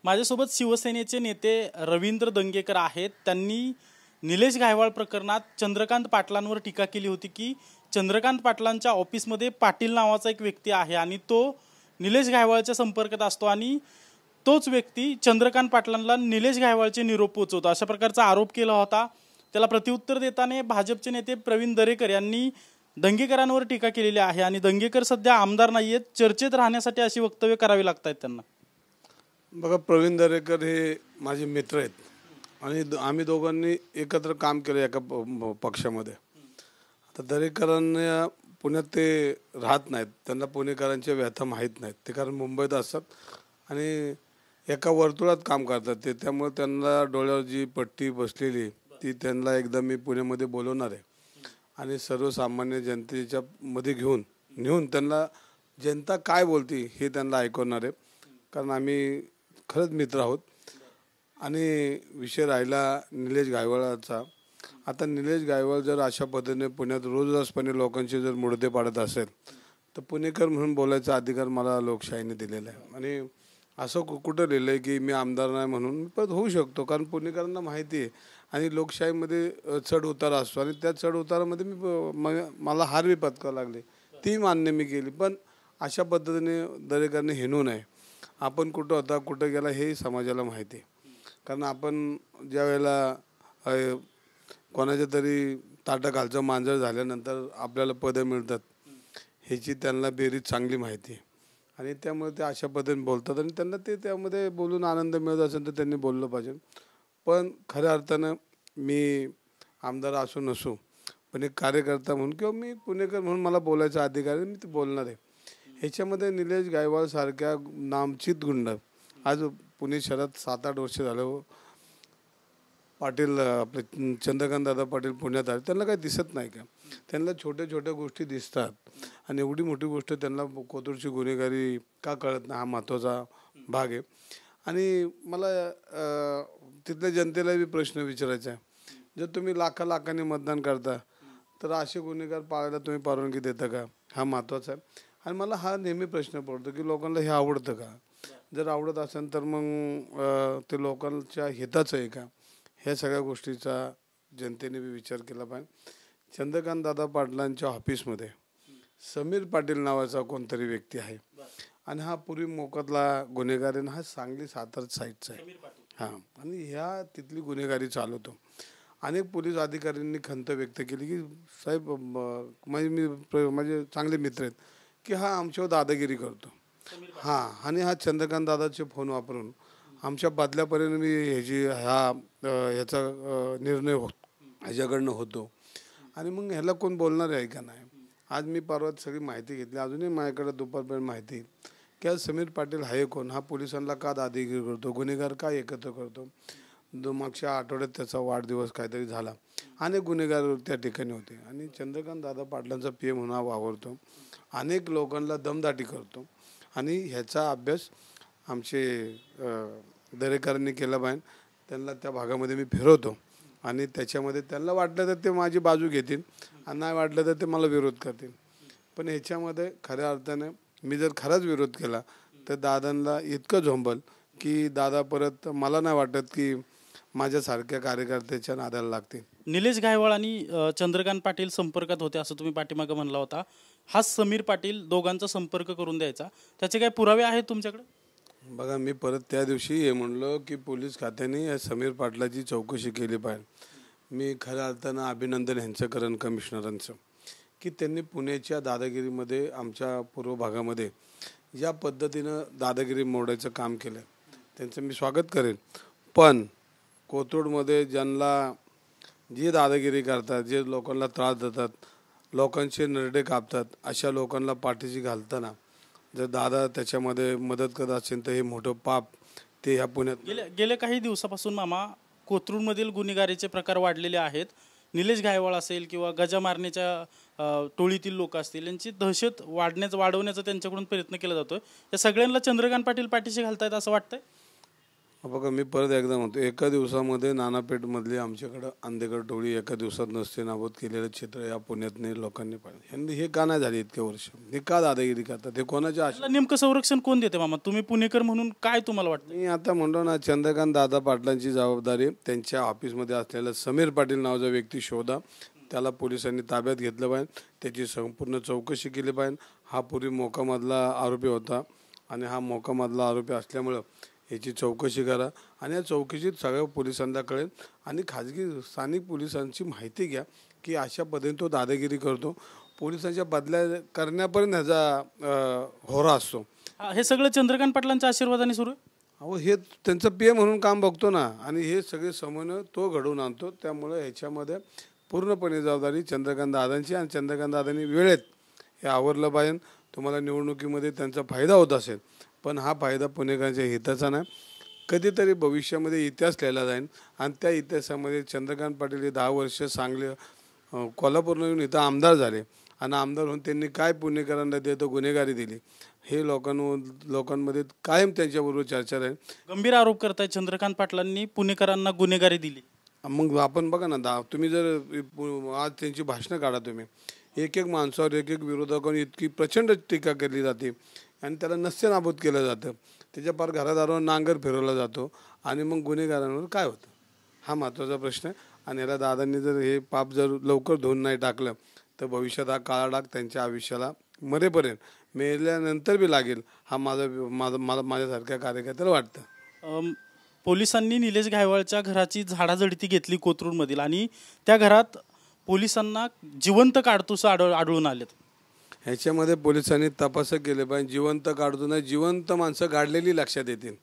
माझ्यासोबत शिवसेनेचे नेते रवींद्र दंगेकर आहेत। त्यांनी निलेश गायकवाड प्रकरणात चंद्रकांत पाटलांवर टीका केली होती की चंद्रकांत पाटलांच्या ऑफिसमध्ये पाटील नावाचा एक व्यक्ती आहे आणि तो निलेश गायकवाडच्या संपर्कात असतो आणि तोच व्यक्ती चंद्रकांत पाटलांना निलेश गायकवाडचे निरोप पोहोचवतो, अशा प्रकारचा आरोप केला होता। त्याला प्रत्युत्तर देताना भाजपचे नेते प्रवीण दरेकर यांनी दंगेकरांवर टीका केलेली आहे आणि दंगेकर सध्या आमदार नाहीयेत, चर्चेत राहण्यासाठी अशी वक्तव्य करावी लागतात त्यांना। बघा, प्रवीण दरेकर हे माझे मित्र आहेत आणि आम्ही दोघांनी एकत्र काम केलं एका पक्षामध्ये। आता दरेकरांना पुण्यात ते राहत नाहीत, त्यांना पुणेकरांच्या व्यथा माहीत नाहीत, ते कारण मुंबईत असतात आणि एका वर्तुळात काम करतात ते, त्यामुळे त्यांना डोळ्यावर जी पट्टी बसलेली ती त्यांना एकदा मी पुण्यामध्ये बोलवणार आहे आणि सर्वसामान्य जनतेच्या मध्ये नेऊन त्यांना जनता काय बोलते हे त्यांना ऐकवणार आहे, कारण आम्ही खरंच मित्र आहोत। आणि विषय राहिला निलेश गायकवाडचा। आता निलेश गायकवाड जर अशा पद्धतीने पुण्यात रोजरोजपणे लोकांचे जर मुडदे पाडत असेल तर पुणेकर म्हणून बोलायचा अधिकार मला लोकशाहीने दिलेला आहे। आणि असं कुठं लिहिलं आहे की मी आमदार नाही म्हणून मी पण होऊ शकतो, कारण पुणेकरांना माहिती आहे आणि लोकशाहीमध्ये चढ उतार असतो आणि त्या चढ उतारामध्ये मला हार बी पत्करावी लागली, ती मान्य मी केली। पण अशा पद्धतीने दरेकरने हिणू नये। आपण कुठं होता कुठं गेला हे समाजाला माहिती आहे, कारण आपण ज्या वेळेला कोणाच्या तरी ताटाखालचं मांजर झाल्यानंतर आपल्याला पदं मिळतात ह्याची त्यांना बेरीज चांगली माहिती आहे आणि त्यामुळे ते अशा पद्धतीने बोलतात आणि त्यांना ते त्यामध्ये बोलून आनंद मिळत असेल तर त्यांनी बोललं पाहिजे। पण खऱ्या अर्थानं मी आमदार असो नसो पण एक कार्यकर्ता म्हणून किंवा मी पुणेकर म्हणून मला बोलायचा अधिकार आहे, मी ते बोलणार आहे। ह्याच्यामध्ये निलेश गायकवाड सारख्या नामचित गुंड आज पुणे शहरात 7-8 वर्ष झालं पाटील आपले चंद्रकांत दादा पाटील पुण्यात आले, त्यांना काही दिसत नाही का? त्यांना छोट्या छोट्या गोष्टी दिसतात आणि एवढी मोठी गोष्ट त्यांना कोथरूडची गुन्हेगारी का कळत नाही हा महत्त्वाचा भाग आहे। आणि मला तिथल्या जनतेला बी प्रश्न विचारायचा आहे, जर तुम्ही लाखांनी मतदान करता तर असे गुन्हेगार पाळायला तुम्ही परवानगी देता का? हा महत्त्वाचा आहे। आणि मला हा नेहमी प्रश्न पडतो की लोकांना हे आवडतं का? जर आवडत असेल तर मग ते लोकांच्या हिताचं आहे का? ह्या सगळ्या गोष्टीचा जनतेने बी विचार केला पाहिजे। चंद्रकांत दादा पाटलांच्या ऑफिसमध्ये समीर पाटील नावाचा कोणतरी व्यक्ती आहे आणि हा पूर्वी मोकातला गुन्हेगार आहे, हा सांगली सातारा साईडचा आहे हां, आणि ह्या तिथली गुन्हेगारी चालवतो। अनेक पोलीस अधिकाऱ्यांनी खंत व्यक्त केली की साहेब माझे चांगले मित्र आहेत की हा आमच्यावर दादागिरी करतो हां, आणि हा चंद्रकांत दादाचे फोन वापरून आमच्या बदल्यापर्यंत मी ह्याचा निर्णय ह्याच्याकडनं होतो आणि मग ह्याला कोण बोलणार आहे का नाही? आज मी परवा सगळी माहिती घेतली, अजूनही माझ्याकडे दुपारपर्यंत माहिती की आज समीर पाटील आहे कोण, हा पोलिसांना का दादागिरी करतो, गुन्हेगार का एकत्र करतो। मागच्या आठवड्यात त्याचा वाढदिवस काहीतरी झाला, अनेक गुन्हेगार त्या ठिकाणी होते आणि चंद्रकांत दादा पाटलांचा PM म्हणून वावरतो, अनेक लोकांना दमदाटी करतो आणि ह्याचा अभ्यास आमचे दरेकरांनी केला पाहिजे। त्यांना त्या भागामध्ये मी फिरवतो आणि त्याच्यामध्ये त्यांना वाटलं तर ते माझी बाजू घेतील आणि नाही वाटलं तर ते मला विरोध करतील। पण ह्याच्यामध्ये खऱ्या अर्थाने मी जर खराच विरोध केला तर दादांना इतकं झोंबल की दादा परत मला नाही वाटत की माझ्यासारख्या कार्यकर्त्याच्या नादाला लागतील। निलेश गायकवाड आणि चंद्रकांत पाटील संपर्कात होते असं तुम्ही पाठीमागे म्हणला होता, हा समीर पाटील दोघांचा संपर्क करून द्यायचा, त्याचे काही पुरावे आहेत तुमच्याकडे? बघा, मी परत त्या दिवशी हे म्हणलो की पोलीस खात्याने या समीर पाटलाची चौकशी केली पाहिजे। मी खऱ्या अर्थानं अभिनंदन ह्यांचं करेन कमिशनरांचं की त्यांनी पुण्याच्या दादागिरीमध्ये आमच्या पूर्व भागामध्ये ज्या पद्धतीनं दादागिरी मोडायचं काम केलं त्यांचं मी स्वागत करेन। पण कोथरूडमध्ये ज्यांना जे दादागिरी करतात, जे लोकांना त्रास देतात, लोकांचे नरडे कापतात, अशा लोकांना पाठीशी घालताना जर दादा त्याच्यामध्ये मदत करत असेल तर हे मोठं पाप ते ह्या पुण्यात गेल्या काही दिवसापासून मामा कोथरूडमधील गुन्हेगारीचे प्रकार वाढलेले आहेत। निलेश गायकवाड असेल किंवा गजा मारण्याच्या टोळीतील लोक असतील यांची दहशत वाढवण्याचा त्यांच्याकडून प्रयत्न केला जातोय। या सगळ्यांना चंद्रकांत पाटील पाठीशी घालतायत असं वाटतंय? बघा मी परत एकदा म्हणतो, एका दिवसामध्ये नानापेठमधली आमच्याकडं अंधेगड टोळी एका दिवसात नसते नाबूद केलेलं चित्र या पुण्यातले लोकांनी पाहिलं. ह्यांनी हे का नाही झाले इतके वर्ष? हे का दादागिरी करतात? हे कोणाच्या आशा? नेमकं संरक्षण कोण देते मामा? तुम्ही पुणेकर म्हणून काय तुम्हाला वाटतं? मी आता म्हणतो ना, चंद्रकांत दादा पाटलांची जबाबदारी त्यांच्या ऑफिसमध्ये असलेला समीर पाटील नावाचा व्यक्ती शोधा, त्याला पोलिसांनी ताब्यात घेतलं पाहिजे, त्याची संपूर्ण चौकशी केली पाहिजे. हा पूर्वी मोकामधला आरोपी होता आणि हा मोकामधला आरोपी असल्यामुळं याची चौकशी करा आणि या चौकशीत सगळ्या पोलिसांना कळेल आणि खाजगी स्थानिक पोलिसांची माहिती घ्या की अशा पद्धतीने तो दादागिरी करतो. पोलिसांच्या बदल्या करण्यापर्यंत ह्याचा होरा असतो. हे सगळं चंद्रकांत पाटलांच्या आशीर्वादाने सुरू आहे. अहो हे त्यांचं पे म्हणून काम बघतो ना आणि हे सगळे समन्वय तो घडवून आणतो. त्यामुळे ह्याच्यामध्ये पूर्णपणे जबाबदारी चंद्रकांत दादांची आणि चंद्रकांत दादांनी वेळेत हे आवरलं पाहिजे. तुम्हाला निवडणुकीमध्ये त्यांचा फायदा होत असेल पण हा फायदा पुणेकरांच्या हिताचा नाही. कधीतरी भविष्यामध्ये इतिहास लिहिला जाईल आणि त्या इतिहासामध्ये चंद्रकांत पाटील हे 10 वर्ष सांगली कोल्हापूरला येऊन इथं आमदार झाले आणि आमदार होऊन त्यांनी काय पुणेकरांना देतो गुन्हेगारी दिली हे लोकांमध्ये कायम त्यांच्याबरोबर चर्चा राहील. गंभीर आरोप करताय चंद्रकांत पाटलांनी पुणेकरांना गुन्हेगारी दिली. मग आपण बघा ना, तुम्ही जर आज त्यांची भाषणं काढा, तुम्ही एक एक माणसावर एक एक विरोधकांनी इतकी प्रचंड टीका केली जाते आणि त्याला नसते नाबूद केलं जातं. त्याच्या पार घरादारावर नांगर फिरवला जातो आणि मग गुन्हेगारांवर काय होतं हा महत्त्वाचा प्रश्न आहे. आणि याला दादांनी जर हे पाप जर लवकर धुवून नाही टाकलं तर भविष्यात हा काळा डाग त्यांच्या आयुष्याला मरेपर्यंत मेल्यानंतर बी लागेल हा माझ्यासारख्या कार्यकर्त्याला वाटतं. पोलिसांनी निलेश घायवळच्या घराची झाडाझडती घेतली कोथरूडमधील आणि त्या घरात पोलिसांना जिवंत काडतुसं आढळून आलेत. ह्याच्यामध्ये पोलिसांनी तपास केले पाहिजे. जिवंत काढतो नाही, जिवंत माणसं काढलेली लक्षात येतील.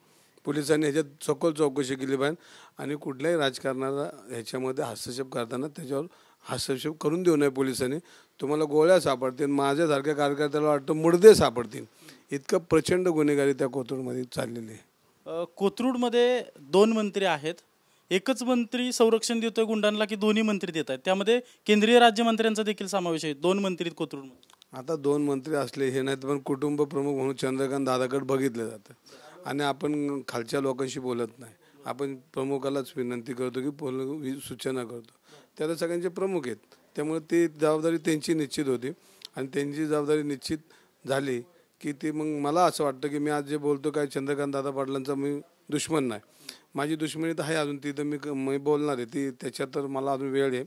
पोलिसांनी ह्याच्यात सखोल चौकशी केली पाहिजे आणि कुठल्याही राजकारणाला ह्याच्यामध्ये हस्तक्षेप करताना त्याच्यावर हस्तक्षेप करून देऊ नये. पोलिसांनी तुम्हाला गोळ्या सापडतील, माझ्यासारख्या कार्यकर्त्याला वाटतं मुडदे सापडतील. इतकं प्रचंड गुन्हेगारी त्या कोथरूडमध्ये चाललेली आहे. कोथरूडमध्ये 2 मंत्री आहेत. एकच मंत्री संरक्षण देतोय गुंडांना की दोन्ही मंत्री देत आहेत? त्यामध्ये केंद्रीय राज्यमंत्र्यांचा देखील समावेश आहे. 2 मंत्री कोथरूडमध्ये. आता 2 मंत्री असले हे नाहीत पण कुटुंब प्रमुख म्हणून चंद्रकांत दादाकडे बघितलं जातं आणि आपण खालच्या लोकांशी बोलत नाही. आपण प्रमुखालाच विनंती करतो की सूचना करतो. त्याला सगळ्यांचे प्रमुख आहेत त्यामुळे ती जबाबदारी त्यांची निश्चित होती आणि त्यांची जबाबदारी निश्चित झाली की ती मग मला असं वाटतं की मी आज जे बोलतो काय चंद्रकांत दादा पाटलांचा मी दुश्मन नाही. माझी दुश्मनी तर आहे अजून ती तर मी बोलणार आहे ती त्याच्यात तर मला अजून वेळ आहे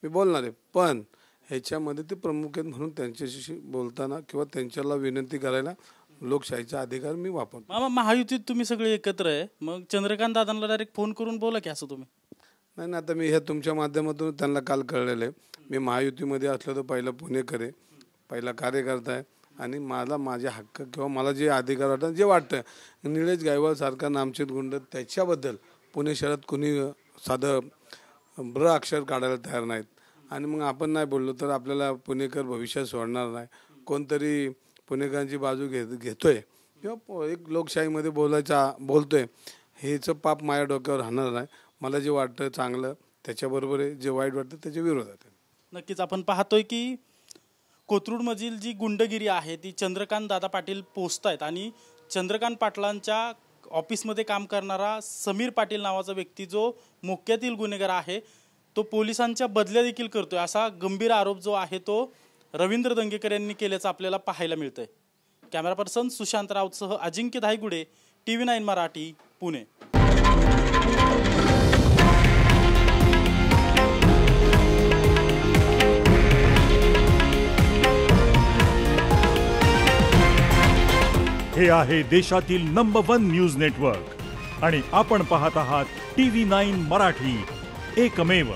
मी बोलणार आहे. पण ह्याच्यामध्ये ते प्रमुख आहेत म्हणून त्यांच्याशी बोलताना किंवा त्यांच्याला विनंती करायला लोकशाहीचा अधिकार मी वापरतो. मामा महायुतीत तुम्ही सगळे एकत्र आहे मग चंद्रकांत दादांना डायरेक्ट फोन करून बोला की असं तुम्ही? नाही ना, आता मी हे तुमच्या माध्यमातून त्यांना काल कळलेलं आहे. मी महायुतीमध्ये असलं तर पहिला पुणेकर आहे, पहिला कार्यकर्ता आहे आणि मला माझे हक्क किंवा मला जे अधिकार वाटतं जे वाटतं निलेश गायकवाडसारखा नामचीत गुंड त्याच्याबद्दल पुणे शहरात कोणी साधं ब्र अक्षर काढायला तयार नाहीत. आणि मग आपण नाही बोललो तर आपल्याला पुणेकर भविष्यात सोडणार नाही. कोणतरी पुणेकरांची बाजू घेतोय किंवा एक लोकशाहीमध्ये बोलतोय हेचं पाप माझ्या डोक्यावर राहणार नाही. मला जे वाटतं चांगलं त्याच्याबरोबर आहे, जे वाईट वाटतं त्याच्या विरोधात आहे. नक्कीच आपण पाहतोय की कोथरूडमधील जी गुंडगिरी आहे ती चंद्रकांत दादा पाटील पोचतायत आणि चंद्रकांत पाटलांच्या ऑफिसमध्ये काम करणारा समीर पाटील नावाचा व्यक्ती जो मोक्यातील गुन्हेगार आहे तो पोलिसांच्या बदल्या देखील करतोय असा गंभीर आरोप जो आहे तो रवींद्र दंगेकर यांनी केल्याचं आपल्याला पाहायला मिळतंय. कॅमेरा पर्सन सुशांत राऊतसह अजिंक्य धायगुडे, TV9 मराठी, पुणे. हे आहे देशातील नंबर 1 न्यूज नेटवर्क आणि आपण पाहत आहात TV9 मराठी, एकमेव.